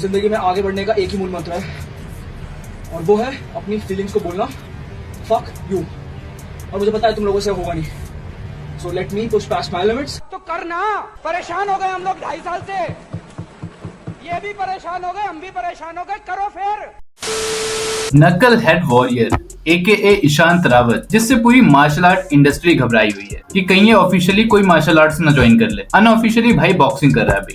जिंदगी में आगे बढ़ने का एक ही मूल मंत्र है, और वो है अपनी फीलिंग्स को बोलना, फक यू। और मुझे पता है तुम लोगों से होगा नहीं, so let me push past my limits. तो करना, परेशान हो गए हम लोग 2.5 साल से, ये भी परेशान हो गए, हम भी परेशान हो गए, करो फिर। नकल head warrior AKA Ishant Rawat, जिससे पूरी मार्शल आर्ट इंडस्ट्री घबराई हुई है कि कहीं ये ऑफिशियली कोई मार्शल आर्ट्स न ज्वाइन कर ले। अनऑफिशियली भाई बॉक्सिंग कर रहा है अभी।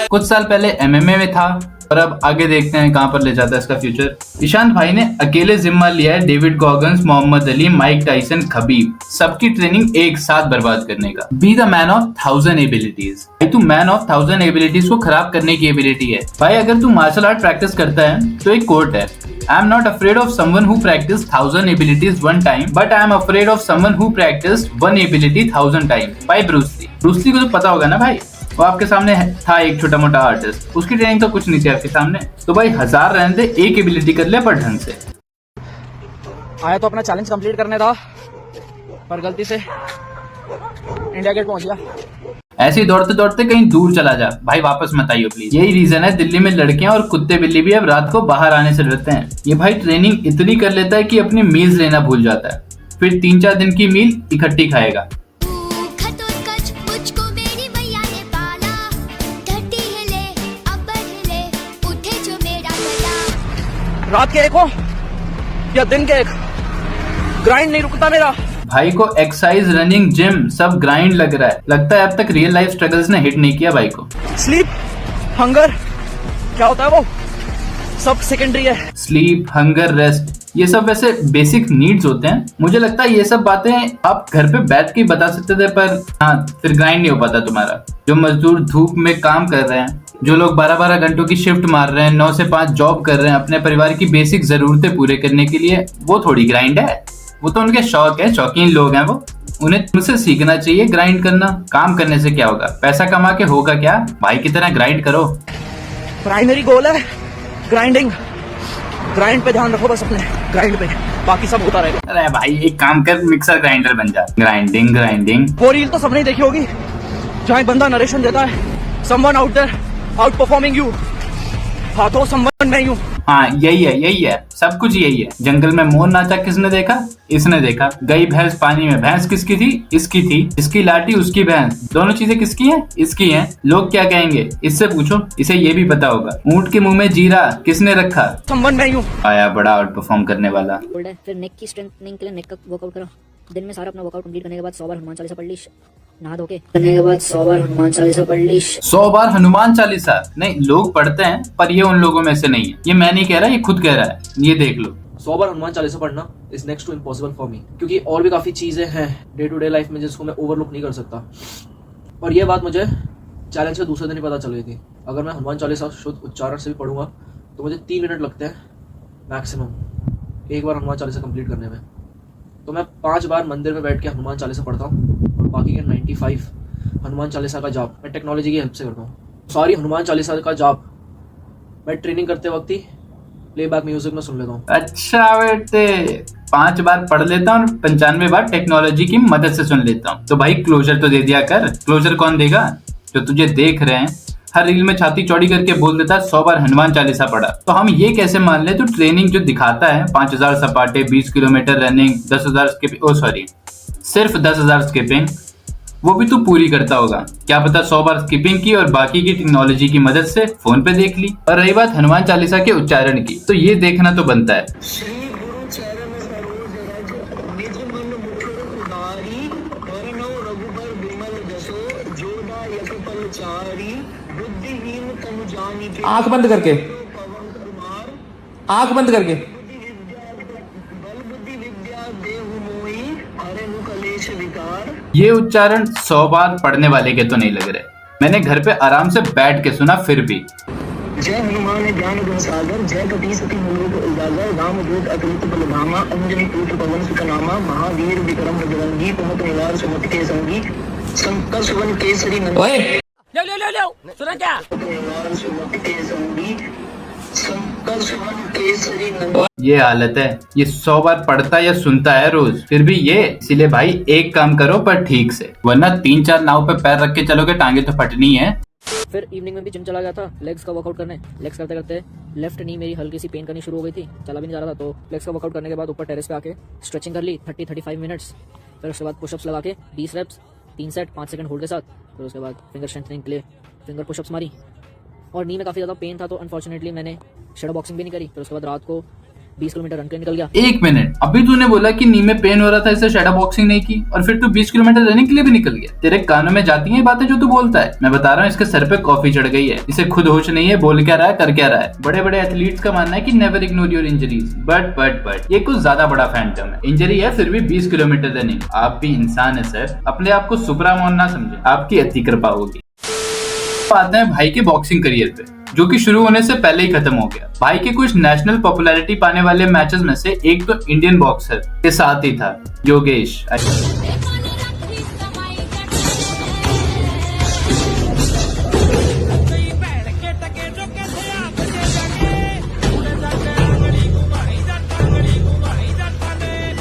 कुछ साल पहले MMA में था और अब आगे देखते हैं कहां पर ले जाता है इसका फ्यूचर। ईशांत भाई ने अकेले जिम्मा लिया है David Goggins, Muhammad Ali, Mike Tyson, Khabib, सबकी ट्रेनिंग एक साथ बर्बाद करने का। Be the man of 1000 abilities. भाई तू मैन ऑफ 1000 एबिलिटीज को खराब करने की एबिलिटी है। भाई अगर तू मार्शल आर्ट प्रैक्टिस करता है तो एक कोट है, I am not afraid of someone who practiced 1000 abilities one time, but I am afraid of someone who practiced one ability 1000 times. भाई ब्रूस ली को तो पता होगा ना भाई, वो आपके सामने था एक छोटा मोटा आर्टिस्ट, उसकी ट्रेनिंग तो कुछ नहीं थी आपके सामने। तो भाई 1000 रहने दे, एक एबिलिटी कर ले पर ढंग से। आया तो अपना चैलेंज कंप्लीट करने था, पर गलती से इंडिया गेट पहुंच गया। ऐसे ही दौड़ते दौड़ते कहीं दूर चला जा भाई, वापस मत आइयो प्लीज। यही रीजन है दिल्ली में लड़कियां और कुत्ते बिल्ली भी अब रात को बाहर आने से डरते हैं। ये भाई ट्रेनिंग इतनी कर लेता है कि अपनी मील्स लेना भूल जाता है, फिर 3-4 दिन की मील इकट्ठी खाएगा। रात के 1 हो या दिन के 1, ग्राइंड नहीं रुकता मेरा। भाई को एक्सरसाइज, रनिंग, जिम सब ग्राइंड लग रहा है। लगता है अब तक रियल लाइफ स्ट्रगल्स ने हिट नहीं किया भाई को। स्लीप, हंगर, क्या होता है वो सब सेकेंडरी है। स्लीप, हंगर, रेस्ट, ये सब वैसे बेसिक नीड्स होते हैं। मुझे लगता है ये सब बातें आप घर पे बैठ के बता सकते थे, पर हाँ फिर ग्राइंड नहीं हो पाता तुम्हारा। जो मजदूर धूप में काम कर रहे हैं, जो लोग 12-12 घंटों की शिफ्ट मार रहे हैं, 9 से 5 जॉब कर रहे हैं अपने परिवार की बेसिक जरूरतें पूरे करने के लिए, वो थोड़ी ग्राइंड है। वो तो उनके शौक है, शौकीन लोग हैं वो। उन्हें तुमसे सीखना चाहिए ग्राइंड करना। काम करने से क्या होगा, पैसा कमा के होगा क्या? भाई की तरह ग्राइंड करो। प्राइमरी गोल है ग्राइंडिंग, ग्राइंड पे ध्यान रखो बस अपने, ग्राइंड पे, बाकी सब होता रहेगा। अरे भाई एक काम कर, मिक्सर ग्राइंडर बन जा। ग्राइंडिंग वो रील तो सबने देखी होगी जहाँ एक बंदा नरेशन देता है, someone out there outperforming you, हाथों समवन मैं यूं। हाँ यही है, सब कुछ यही है। जंगल में मोर नाचा किसने देखा? इसने देखा। गई भैंस पानी में, भैंस किसकी थी? इसकी थी। इसकी लाठी, उसकी भैंस, दोनों चीजें किसकी हैं? इसकी हैं। लोग क्या कहेंगे इससे पूछो, इसे ये भी पता होगा। ऊंट के मुंह में जीरा किसने रखा? समवन मैं यूं। आया बड़ा आउट परफॉर्म करने वाला। फिर नेक की स्ट्रेंथनिंग के लिए नेक का वर्कआउट करो। दिन में सारा अपना वर्कआउट कंप्लीट करने के बाद 100 बार हनुमान चालीसा पढ़ ली, नहा धो के करने के बाद 100 बार हनुमान चालीसा पढ़ ली। 100 बार हनुमान चालीसा? नहीं, लोग पढ़ते हैं पर ये उन लोगों में से नहीं है। ये मैं नहीं कह रहा, ये खुद कह रहा है, ये देख लो। 100 बार हनुमान चालीसा पढ़ना is next to impossible for me, क्योंकि और भी काफी चीजें हैं डे टू डे लाइफ में जिसको मैं ओवरलुक नहीं कर सकता। और ये बात मुझे चैलेंज के दूसरे दिन ही पता चल गई थी। अगर मैं हनुमान चालीसा शुद्ध उच्चारण से भी पढ़ूंगा तो मुझे 3 मिनट लगते हैं मैक्सिमम एक बार हनुमान चालीसा कंप्लीट करने में। तो मैं 5 बार मंदिर में बैठ के हनुमान चालीसा पढ़ता हूँ और बाकी के 95 हनुमान चालीसा का जाप मैं टेक्नोलॉजी की हेल्प से करता हूँ। सारी हनुमान चालीसा का जाप मैं ट्रेनिंग करते वक्त ही प्लेबैक म्यूजिक में सुन लेता हूँ। अच्छा बेटे, 5 बार पढ़ लेता हूँ, 95 बार टेक्नोलॉजी की मदद से सुन लेता हूँ। तो भाई क्लोजर तो दे दिया कर। क्लोजर कौन देगा? जो तुझे देख रहे हैं। हर रील में छाती चौड़ी करके बोल देता 100 बार हनुमान चालीसा पढ़ा। तो हम ये कैसे मान ले तू ट्रेनिंग जो दिखाता है, 5000 सपाटे, 20 किलोमीटर रनिंग, 10,000 स्किपिंग, सिर्फ 10,000 स्किपिंग, वो भी तू पूरी करता होगा। क्या पता 100 बार स्किपिंग की और बाकी की टेक्नोलॉजी की मदद से फोन पे देख ली। और रही बात हनुमान चालीसा के उच्चारण की, तो ये देखना तो बनता है। आंख बंद करके, आंख बंद करके। ये उच्चारण 100 बार पढ़ने वाले के तो नहीं लग रहे। मैंने घर पे आराम से बैठ के सुना फिर भी। जय हनुमान ज्ञान गुण सागर, जय कपी सती मुलोक उजागर, राम दूत अतुलित बलधामा, अंजनी पुत्र पवन सुत नामा, महावीर विक्रम बजरंगी, कुमत निवार सुमति के संगी, शंकर सुवन केसरी नंदन। ले सुना क्या? सुमति के संगी, शंकर सुमन केसरी नंदन। ये हालत है, ये 100 बार पढ़ता या सुनता है रोज, फिर भी ये। इसीलिए भाई एक काम करो पर ठीक से, वरना 3-4 नाव पे पैर रख के चलोगे टांगे तो फटनी है। फिर इवनिंग में भी जिम चला गया था लेग्स का वर्कआउट करने। लेग्स करते करते लेफ्ट नी मेरी हल्की सी पेन करनी शुरू हो गई थी, चला भी नहीं जा रहा था। तो लेग्स का वर्कआउट करने के बाद ऊपर टेरेस पे आके स्ट्रेचिंग कर ली 30-35 मिनट्स। फिर उसके बाद पुशअप्स लगा के 20 रेप्स 3 सेट 5 सेकंड होल्ड के साथ। फिर उसके बाद फिंगर स्ट्रेंथनिंग के लिए फिंगर पुशअप्स मारी। और नी में काफ़ी ज़्यादा पेन था तो अनफॉर्चुनेटली मैंने शैडो बॉक्सिंग भी नहीं करी। फिर उसके बाद रात को 20 किलोमीटर रन के निकल गया। 1 मिनट, अभी तूने बोला कि नी में पेन हो रहा था इससे शैडो बॉक्सिंग नहीं की, और फिर तू 20 किलोमीटर रनिंग के लिए भी निकल गया। तेरे कानों में जाती हैं ये बातें जो तू बोलता है। मैं बता रहा हूँ इसके सर पे कॉफी चढ़ गई है, इसे खुद होश नहीं है, बोल क्या रहा है कर क्या रहा है। बड़े बड़े एथलीट्स का मानना है कि never ignore your injuries, but ये कुछ ज्यादा बड़ा फैंटम है। इंजरी है फिर भी 20 किलोमीटर रनिंग। आप भी इंसान है सर, अपने आप को सुपरामोन ना समझे, आपकी अति कृपा होगी। आते हैं भाई के बॉक्सिंग करियर पे, जो कि शुरू होने से पहले ही खत्म हो गया। भाई के कुछ नेशनल पॉपुलैरिटी पाने वाले मैचेस में से एक तो इंडियन बॉक्सर के साथ ही था, योगेश। आप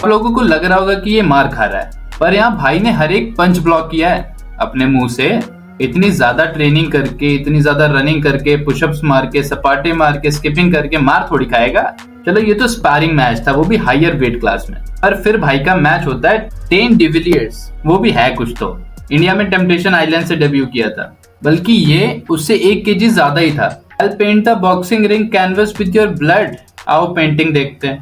लोगों को लग रहा होगा कि ये मार खा रहा है, पर यहाँ भाई ने हर एक पंच ब्लॉक किया है अपने मुंह से। इतनी ज्यादा ट्रेनिंग करके, इतनी ज्यादा रनिंग करके, पुशअप्स मार के, सपाटे मार के, स्किपिंग करके मार थोड़ी खाएगा। चलो ये तो स्पारिंग मैच था, वो भी हायर वेट क्लास में। और फिर भाई का मैच होता है टेन डिविलियर्स, वो भी है कुछ तो। इंडिया में टेम्पटेशन आइलैंड से डेब्यू किया था, बल्कि ये उससे 1 kg ज्यादा ही था। I'll paint the boxing ring canvas with your blood। आओ पेंटिंग देखते हैं।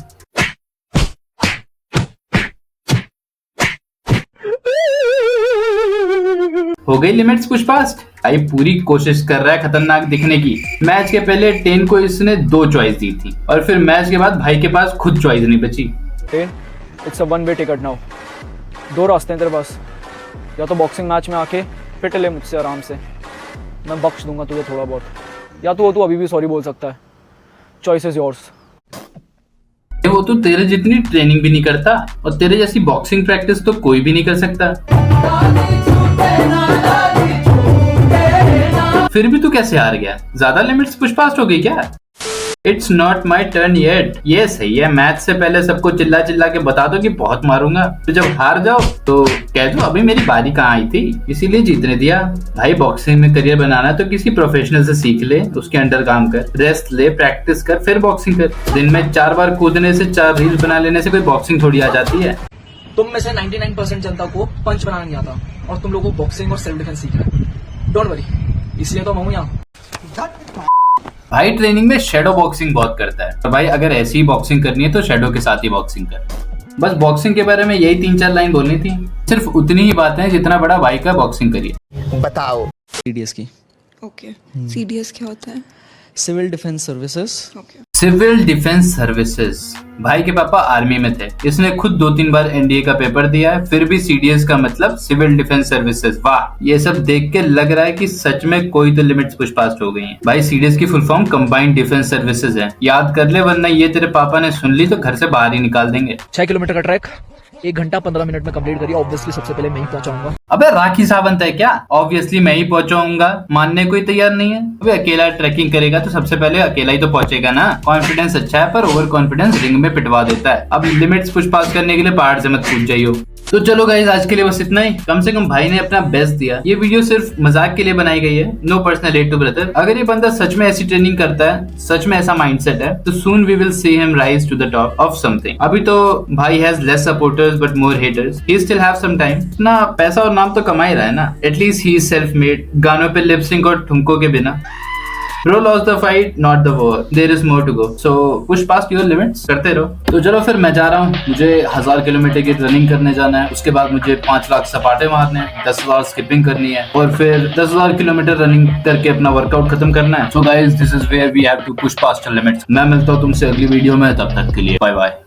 हो गई लिमिट्स पुश पास्ट। भाई पूरी कोशिश कर रहा है खतरनाक दिखने की। मैच के पहले टेन को इसने 2 चॉइस दी थी, और फिर मैच के बाद भाई के पास खुद चॉइस नहीं बची। Ten, it's a one way ticket now. 2 रास्ते हैं तेरे पास, या तो बॉक्सिंग मैच में आके पिट ले मुझसे आराम से, मैं बख्श दूंगा तुझे थोड़ा बहुत, या तो तू अभी भी सॉरी बोल सकता है। Choice is yours. वो तो तेरे जितनी ट्रेनिंग भी नहीं करता, और तेरे जैसी बॉक्सिंग प्रैक्टिस तो कोई भी नहीं कर सकता। फिर भी तू कैसे हार गया? ज्यादा लिमिट्स पुश पास्ट हो गई क्या? It's not my turn yet. ये सही है, मैच से पहले सबको चिल्ला चिल्ला के बता दो कि बहुत मारूंगा, तो जब हार जाओ तो कह दो अभी मेरी बारी कहाँ आई थी, इसीलिए जीतने दिया। भाई बॉक्सिंग में करियर बनाना है तो किसी प्रोफेशनल से सीख ले, उसके अंडर काम कर, रेस्ट ले, प्रैक्टिस कर, फिर बॉक्सिंग कर। दिन में 4 बार कूदने से, 4 रील्स बना लेने से कोई बॉक्सिंग थोड़ी आ जाती है। तुम में से 99% जनता को पंच बनाना नहीं आता, और तुम लोगों को बॉक्सिंग और सेल्फ डिफेंस सीखना है। डोंट वरी, इसलिए तो मैं हूं यहाँ। भाई ट्रेनिंग में शैडो बॉक्सिंग बहुत करता है, तो भाई अगर ऐसी ही बॉक्सिंग करनी है तो शैडो के साथ ही बॉक्सिंग कर। बस बॉक्सिंग के बारे में यही 3-4 लाइन बोलनी थी, सिर्फ उतनी ही बातें हैं जितना बड़ा भाई का बॉक्सिंग करिए। बताओ। सीडीएस की। ओके, सीडीएस क्या होता है? Civil defence services. Okay. Civil defence services. भाई के पापा आर्मी में थे, इसने खुद 2-3 बार एनडीए का पेपर दिया है, फिर भी सीडीएस का मतलब सिविल डिफेंस सर्विसेज। वाह, ये सब देख के लग रहा है कि सच में कोई तो लिमिट्स पुश पास्ट हो गई हैं। भाई सीडीएस की full form combined defence services है, याद कर ले, वरना ये तेरे पापा ने सुन ली तो घर से बाहर ही निकाल देंगे। 6 किलोमीटर का ट्रैक 1 घंटा 15 मिनट में कंप्लीट करिए। ऑब्वियसली सबसे पहले मैं ही पहुंचाऊंगा। अबे राखी सावंत है क्या? ऑब्वियसली मैं ही पहुंचाऊंगा, मानने कोई तैयार नहीं है। अबे अकेला ट्रैकिंग करेगा तो सबसे पहले अकेला ही तो पहुंचेगा ना। कॉन्फिडेंस अच्छा है पर ओवर कॉन्फिडेंस रिंग में पिटवा देता है। अब लिमिट्स पुश पास करने के लिए पहाड़ से मत कूद जाइयो। तो चलो गाइस, आज के लिए बस इतना ही। कम से कम भाई ने अपना बेस्ट दिया। ये वीडियो सिर्फ मजाक के लिए बनाई गई है, no personal hate to brother. अगर ये बंदा सच में ऐसी ट्रेनिंग करता है, सच में ऐसा माइंडसेट है, तो soon we will see him rise to the top of something. अभी तो भाई has less supporters but more haters. He still have some time. इतना पैसा और नाम तो कमा ही रहा है ना। At least he is self made, गानों पे लिप सिंक और ठुमकों के बिना। Bro lost the fight, not the war. There is more to go. So push past your limits. करते रहो। तो चलो फिर मैं जा रहा हूँ, मुझे 1000 किलोमीटर की रनिंग करने जाना है। उसके बाद मुझे 5 लाख सपाटे मारने हैं, 10,000 स्किपिंग करनी है, और फिर 10,000 किलोमीटर रनिंग करके अपना वर्कआउट खत्म करना है। So guys, this is where we have to push past our limits. मैं मिलता हूँ तुमसे अगली वीडियो में, तब तक के लिए बाय बाय।